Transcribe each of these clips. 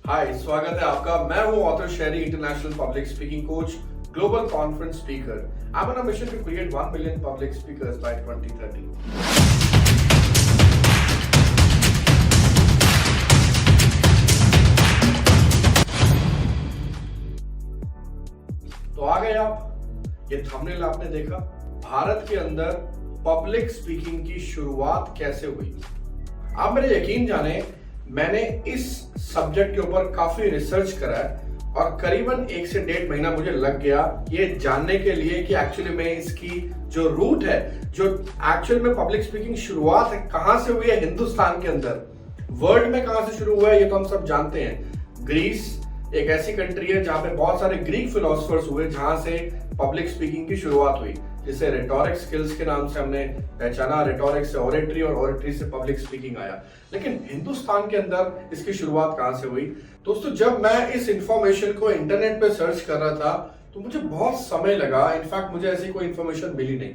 हाय, स्वागत है आपका। मैं हूं author Sherry, international public speaking coach, global conference speaker. I am on a mission to create 1 million public speakers by 2030। तो आ गए आप। ये थंबनेल आपने देखा। भारत के अंदर पब्लिक स्पीकिंग की शुरुआत कैसे हुई? आप मेरे यकीन जाने, मैंने इस सब्जेक्ट के ऊपर काफी रिसर्च करा है और करीबन 1 से 1.5 महीना मुझे लग गया ये जानने के लिए कि एक्चुअली में इसकी जो रूट है, जो एक्चुअल में पब्लिक स्पीकिंग शुरुआत है, कहां से हुई है हिंदुस्तान के अंदर, वर्ल्ड में कहां से शुरू हुआ है, ये तो हम सब जानते हैं। ग्रीस एक ऐसी कंट्री है जहां पे बहुत सारे ग्रीक फिलोसफर्स हुए, जहां से पब्लिक स्पीकिंग की शुरुआत हुई, जिसे रेटोरिक स्किल्स के नाम से हमने पहचाना। रेटोरिक से ऑरेटरी और ऑरेटरी से पब्लिक स्पीकिंग आया। लेकिन हिंदुस्तान के अंदर इसकी शुरुआत कहां से हुई? दोस्तों, जब मैं इस इंफॉर्मेशन को इंटरनेट पे सर्च कर रहा था तो मुझे बहुत समय लगा। इनफैक्ट मुझे ऐसी कोई इंफॉर्मेशन मिली नहीं।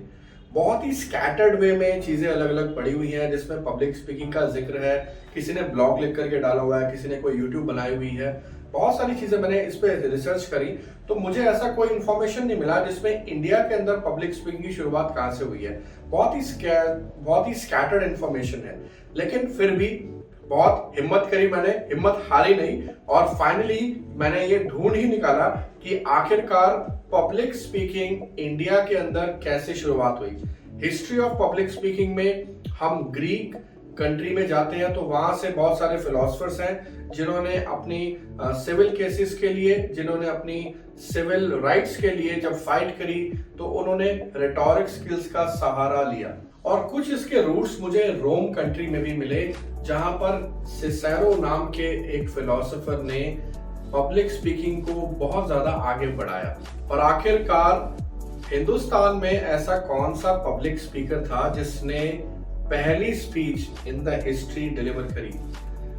बहुत ही स्कैटर्ड वे में चीजें अलग अलग पड़ी हुई हैं, जिसमें पब्लिक स्पीकिंग का जिक्र है, किसी ने ब्लॉग लिख करके डाला हुआ है, किसी ने कोई यूट्यूब बनाई हुई है। बहुत सारी चीजें मैंने इस पे रिसर्च करी तो मुझे ऐसा कोई इंफॉर्मेशन नहीं मिला जिसमें इंडिया के अंदर पब्लिक स्पीकिंग की शुरुआत कहां से हुई है। बहुत ही स्कैटर्ड इंफॉर्मेशन है। लेकिन फिर भी बहुत हिम्मत करी मैंने, हिम्मत हारी नहीं, और फाइनली मैंने ये ढूंढ ही निकाला कि आखिरकार पब्लिक स्पीकिंग इंडिया के अंदर कैसे शुरुआत हुई। हिस्ट्री ऑफ पब्लिक स्पीकिंग में हम ग्रीक कंट्री में जाते हैं तो वहां से बहुत सारे फिलोसफर्स हैं जिन्होंने अपनी सिविल केसेस के लिए, जिन्होंने अपनी सिविल राइट्स के लिए जब फाइट करी तो उन्होंने रेटोरिक स्किल्स का सहारा लिया। और कुछ इसके रूट्स मुझे रोम कंट्री में भी मिले, जहां पर सिसेरो नाम के एक फिलोसोफर ने पब्लिक स्पीकिंग को बहुत ज्यादा आगे बढ़ाया। और आखिरकार हिंदुस्तान में ऐसा कौन सा पब्लिक स्पीकर था जिसने पहली speech in the history deliver करी?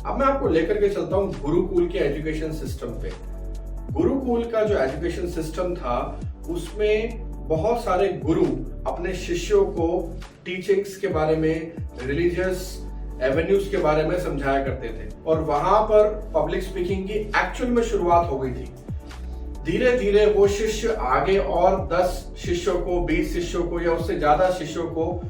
अब मैं आपको लेकर के चलता हूं गुरुकुल के एजुकेशन सिस्टम पे। गुरुकुल का जो एजुकेशन सिस्टम था उसमें बहुत सारे गुरु अपने शिष्यों को टीचिंग्स के बारे में, रिलीजियस एवेन्यूज के बारे में समझाया करते थे, और वहां पर पब्लिक स्पीकिंग की एक्चुअल में शुरुआत हो गई थी। धीरे धीरे वो शिष्य आगे और 10 शिष्यों को, 20 शिष्यों को या उससे ज्यादा शिष्यों को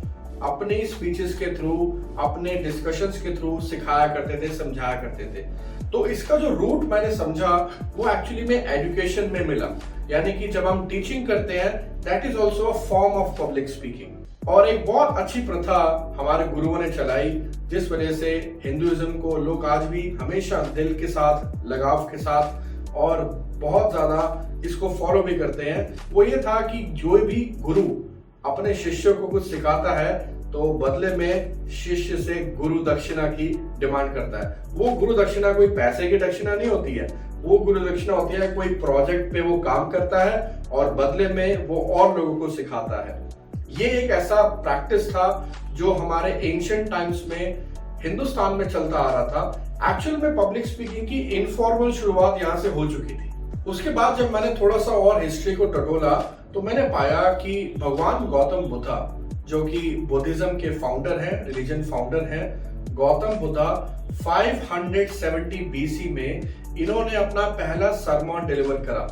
अपनी स्पीचेस के थ्रू, अपने डिस्कशंस के थ्रू सिखाया करते थे, समझाया करते थे। तो इसका जो रूट मैंने समझा वो एक्चुअली में एजुकेशन में मिला। यानी कि जब हम टीचिंग करते हैं, that is also a form of public speaking. और एक बहुत अच्छी प्रथा हमारे गुरुओं ने चलाई, जिस वजह से हिंदुइज्म को लोग आज भी हमेशा दिल के साथ, लगाव के साथ और बहुत ज्यादा इसको फॉलो भी करते हैं। वो ये था कि जो भी गुरु अपने शिष्यों को कुछ सिखाता है तो बदले में शिष्य से गुरु दक्षिणा की डिमांड करता है। वो गुरु दक्षिणा कोई पैसे की दक्षिणा नहीं होती है, वो गुरु दक्षिणा होती है कोई प्रोजेक्ट पे वो काम करता है और बदले में वो और लोगों को सिखाता है। ये एक ऐसा प्रैक्टिस था जो हमारे एंशिएंट टाइम्स में हिंदुस्तान में चलता आ रहा था। एक्चुअल में पब्लिक स्पीकिंग की इनफॉर्मल शुरुआत यहाँ से हो चुकी थी। उसके बाद जब मैंने थोड़ा सा और हिस्ट्री को टटोला तो मैंने पाया कि भगवान गौतम बुद्धा, जो कि बुद्धिज्म के फाउंडर हैं, रिलीजन फाउंडर हैं, गौतम बुद्धा 570 बीसी में इन्होंने अपना पहला सरमन डिलीवर करा।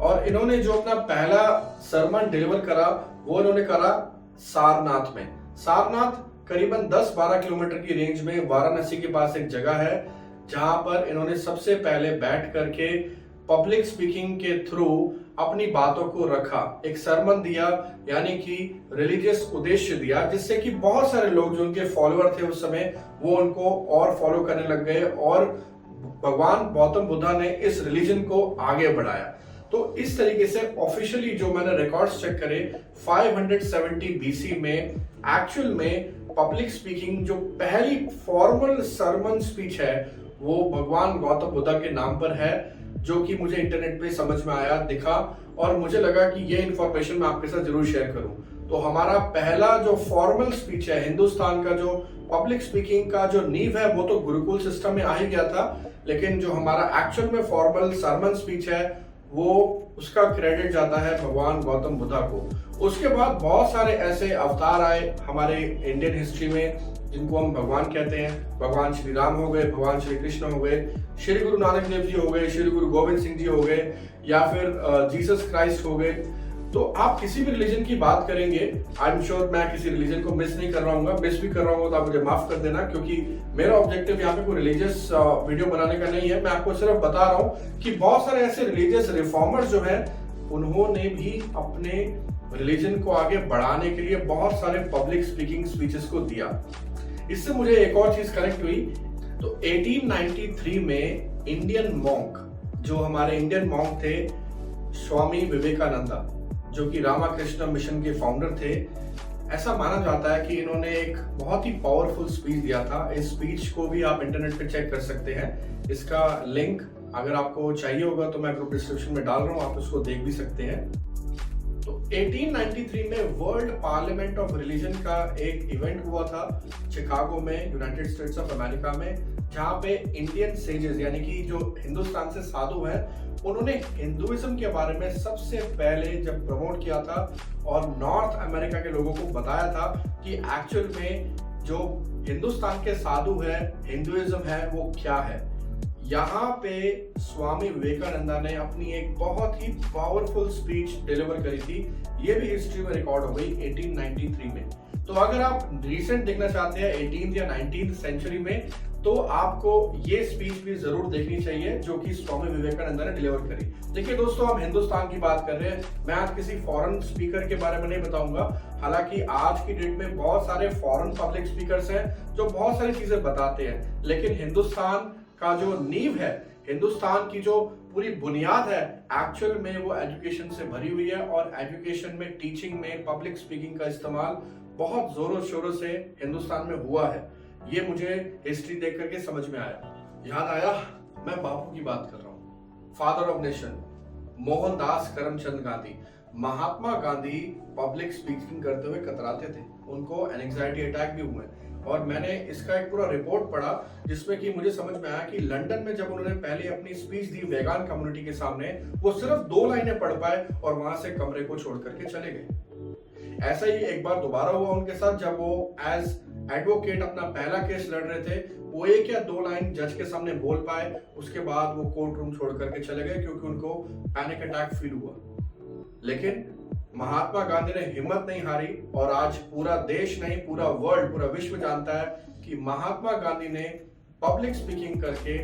और इन्होंने जो अपना पहला सरमन डिलीवर करा वो इन्होंने करा सारनाथ में। सारनाथ करीबन 10-12 किलोमीटर की रेंज में वाराणसी के पास एक जगह है, जहां पर इन्होंने सबसे पहले बैठ करके पब्लिक स्पीकिंग के थ्रू अपनी बातों को रखा, एक सरमन दिया, यानी कि रिलीजियस उद्देश्य दिया, जिससे कि बहुत सारे लोग जो उनके फॉलोअर थे उस समय वो उनको और फॉलो करने लग गए और भगवान गौतम बुद्धा ने इस रिलीजन को आगे बढ़ाया। तो इस तरीके से ऑफिशियली जो मैंने रिकॉर्ड्स चेक करे 570 बीसी में एक्चुअल में पब्लिक स्पीकिंग जो पहली फॉर्मल सरमन स्पीच है वो भगवान गौतम बुद्धा के नाम पर है, जो कि मुझे इंटरनेट पे समझ में आया, दिखा, और मुझे लगा कि ये इंफॉर्मेशन मैं आपके साथ जरूर शेयर करूं। तो हमारा पहला जो फॉर्मल स्पीच है हिंदुस्तान का, जो पब्लिक स्पीकिंग का जो नींव है, वो तो गुरुकुल सिस्टम में आ ही गया था, लेकिन जो हमारा एक्चुअल में फॉर्मल सरमन स्पीच है वो उसका क्रेडिट जाता है भगवान गौतम बुद्धा को। उसके बाद बहुत सारे ऐसे अवतार आए हमारे इंडियन हिस्ट्री में जिनको हम भगवान कहते हैं, भगवान श्री राम हो गए, भगवान श्री कृष्ण हो गए, श्री गुरु नानक देव जी हो गए, श्री गुरु गोविंद सिंह जी हो गए, या फिर जीसस क्राइस्ट हो गए, तो आप किसी भी रिलीजन की बात करेंगे, आई एम श्योर मैं किसी रिलीजन को मिस नहीं कर रहा हूँ, मिस भी कर रहा हूँ तो आप मुझे माफ कर देना, क्योंकि मेरा ऑब्जेक्टिव यहाँ पे कोई रिलीजियस वीडियो बनाने का नहीं है। मैं आपको सिर्फ बता रहा हूँ कि बहुत सारे ऐसे रिलीजियस रिफॉर्मर्स जो हैं, उन्होंने भी अपने रिलीजन को आगे बढ़ाने के लिए बहुत सारे पब्लिक स्पीकिंग स्पीचेस को दिया। इससे मुझे एक और चीज कनेक्ट हुई, तो 1893 में इंडियन मॉन्क, जो हमारे इंडियन मॉन्क थे स्वामी विवेकानंदा, जो कि रामाकृष्ण मिशन के फाउंडर थे, ऐसा माना जाता है कि इन्होंने एक बहुत ही पावरफुल स्पीच दिया था। इस स्पीच को भी आप इंटरनेट पे चेक कर सकते हैं, इसका लिंक अगर आपको चाहिए होगा तो मैं ग्रुप डिस्क्रिप्शन में डाल रहा हूँ, आप उसको देख भी सकते हैं। तो 1893 में वर्ल्ड पार्लियामेंट ऑफ रिलीजन का एक इवेंट हुआ था शिकागो में, यूनाइटेड स्टेट्स ऑफ अमेरिका में, जहां पे इंडियन सेजेस यानी कि जो हिंदुस्तान से साधु हैं, उन्होंने हिंदुइज्म के बारे में सबसे पहले जब प्रमोट किया था और नॉर्थ अमेरिका के लोगों को बताया था कि एक्चुअल में जो हिंदुस्तान के साधु है, हिंदुइज्म है, वो क्या है। यहाँ पे स्वामी विवेकानंदा ने अपनी एक बहुत ही पावरफुल स्पीच डिलीवर करी थी, ये भी हिस्ट्री में रिकॉर्ड हो गई 1893 में। तो अगर आप रिसेंट देखना चाहते हैं 18th या 19th सेंचुरी में, तो आपको ये स्पीच भी जरूर देखनी चाहिए जो कि स्वामी विवेकानंदा ने डिलीवर करी। देखिए दोस्तों, हम हिंदुस्तान की बात कर रहे हैं, मैं आज किसी फॉरेन स्पीकर के बारे में नहीं बताऊंगा। हालांकि आज की डेट में बहुत सारे फॉरेन पब्लिक स्पीकर्स हैं जो बहुत सारी चीजें बताते हैं, लेकिन हिंदुस्तान का जो नींव है, हिंदुस्तान की जो पूरी बुनियाद है, एक्चुअल में वो एजुकेशन से भरी हुई है। और एजुकेशन में, टीचिंग में पब्लिक स्पीकिंग का इस्तेमाल बहुत जोरों शोरों से हिंदुस्तान में हुआ है। ये मुझे हिस्ट्री देख करके समझ में आया। याद आया, मैं बापू की बात कर रहा हूँ, father of nation, Mohandas Karamchand Gandhi. Mahatma Gandhi public speaking करते हुए कतराते थे, उनको एंजाइटी अटैक भी हुए, और मैंने इसका एक पूरा रिपोर्ट पढ़ा जिसमें कि मुझे समझ में आया कि लंदन में जब उन्होंने पहले अपनी स्पीच दी वेगान कम्युनिटी के सामने, वो सिर्फ 2 लाइनें पढ़ पाए और वहां से कमरे को छोड़ करके चले गए। ऐसा ही एक बार दोबारा हुआ उनके साथ, जब वो एज एडवोकेट अपना पहला केस लड़ रहे थे, वो 1 या 2 लाइन जज के सामने बोल पाए, उसके बाद वो कोर्ट रूम छोड़ करके चले गए क्योंकि उनको पैनिक अटैक फील हुआ। लेकिन महात्मा गांधी ने हिम्मत नहीं हारी, और आज पूरा देश नहीं, पूरा वर्ल्ड, पूरा विश्व जानता है कि महात्मा गांधी ने पब्लिक स्पीकिंग करके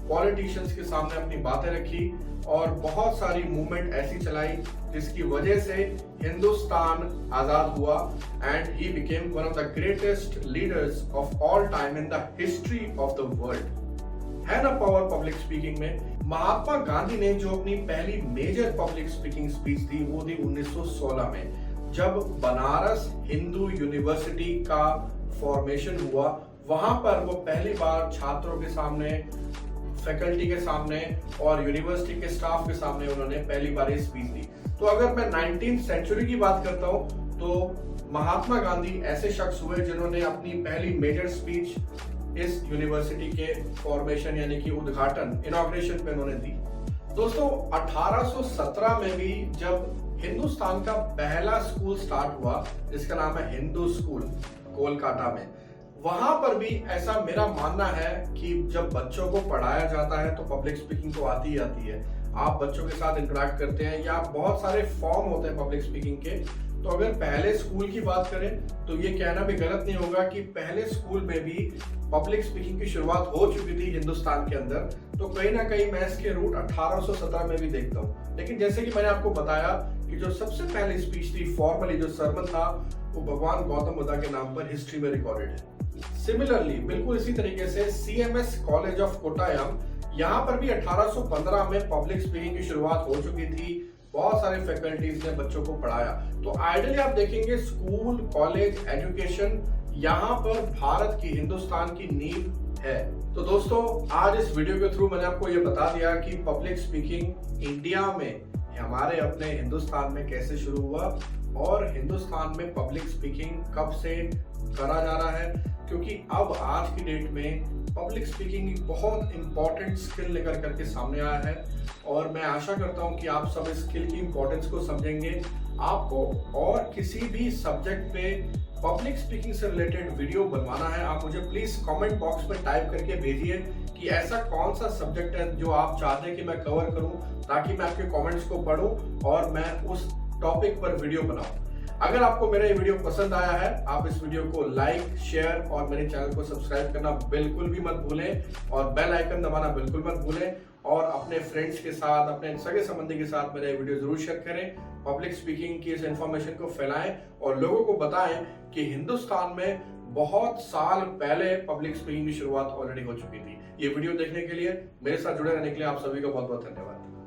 पॉलिटिशियंस के सामने अपनी बातें रखी और बहुत सारी मूवमेंट ऐसी चलाई जिसकी वजह से हिंदुस्तान आजाद हुआ, and he became one of the greatest leaders of all time in the history of the world. है ना पावर पब्लिक स्पीकिंग में। महात्मा गांधी ने जो अपनी पहली मेजर पब्लिक स्पीकिंग स्पीच दी, वो दी 1916 में, जब बनारस हिंदू यूनिवर्सिटी का फॉर्मेशन हुआ। वहां पर वो पहली बार छात्रों के सामने, फैकल्टी के सामने और यूनिवर्सिटी के स्टाफ के सामने उन्होंने पहली बार ये स्पीच दी। तो अगर मैं 19th सेंचुरी की बात करता हूं, तो महात्मा गांधी ऐसे शख्स हुए जिन्होंने अपनी पहली मेजर स्पीच इस यूनिवर्सिटी के फॉर्मेशन यानी कि उद्घाटन, इनॉग्रेशन पे उन्होंने दी। दोस्तों, 1817 में भी जब हिंदुस्तान का पहला स्कूल स्टार्ट हुआ, जिसका नाम है हिंदू स्कूल, कोलकाता में, वहां पर भी ऐसा मेरा मानना है कि जब बच्चों को पढ़ाया जाता है तो पब्लिक स्पीकिंग तो आती ही आती है। आप बच्चों के साथ इंटरेक्ट करते हैं, या बहुत सारे फॉर्म होते हैं पब्लिक स्पीकिंग के। तो अगर पहले स्कूल की बात करें तो ये कहना भी गलत नहीं होगा कि पहले स्कूल में भी पब्लिक स्पीकिंग की शुरुआत हो चुकी थी हिंदुस्तान के अंदर। तो कहीं ना कहीं मैं इसके रूट 1817 में भी देखता हूँ। लेकिन जैसे कि मैंने आपको बताया कि जो सबसे पहली स्पीच थी, फॉर्मली जो सर्मन था, वो भगवान गौतम बुद्ध के नाम पर हिस्ट्री में रिकॉर्डेड है। सिमिलरली, बिल्कुल इसी तरीके से CMS कॉलेज ऑफ कोट्टायम, यहाँ पर भी 1815 में पब्लिक स्पीकिंग की शुरुआत हो चुकी थी। बहुत सारे फैकल्टीज ने बच्चों को पढ़ाया। तो आइडियली आप देखेंगे स्कूल, कॉलेज, एजुकेशन, यहाँ पर भारत की, हिंदुस्तान की नींव है। तो दोस्तों, आज इस वीडियो के थ्रू मैंने आपको ये बता दिया कि पब्लिक स्पीकिंग इंडिया में, हमारे अपने हिंदुस्तान में कैसे शुरू हुआ, और हिंदुस्तान में पब्लिक स्पीकिंग कब से करा जा रहा है, क्योंकि अब आज की डेट में पब्लिक स्पीकिंग एक बहुत इंपॉर्टेंट स्किल लेकर करके सामने आया है। और मैं आशा करता हूं कि आप सब इस स्किल की इंपॉर्टेंस को समझेंगे। आपको और किसी भी सब्जेक्ट पे पब्लिक स्पीकिंग से रिलेटेड वीडियो बनवाना है, आप मुझे प्लीज कमेंट बॉक्स में टाइप करके भेजिए कि ऐसा कौन सा सब्जेक्ट है जो आप चाहते हैं कि मैं कवर करूं, ताकि मैं आपके कमेंट्स को पढूं और मैं उस टॉपिक पर वीडियो बनाऊं। अगर आपको मेरा ये वीडियो पसंद आया है, आप इस वीडियो को लाइक, शेयर और मेरे चैनल को सब्सक्राइब करना बिल्कुल भी मत भूलें और बेल आइकन दबाना बिल्कुल मत भूलें और अपने फ्रेंड्स के साथ, अपने सगे संबंधी के साथ मेरा वीडियो जरूर शेयर करें। पब्लिक स्पीकिंग की इस इंफॉर्मेशन को फैलाएं और लोगों को बताएं कि हिंदुस्तान में बहुत साल पहले पब्लिक स्पीकिंग की शुरुआत ऑलरेडी हो चुकी थी। ये वीडियो देखने के लिए, मेरे साथ जुड़े रहने के लिए आप सभी का बहुत बहुत धन्यवाद।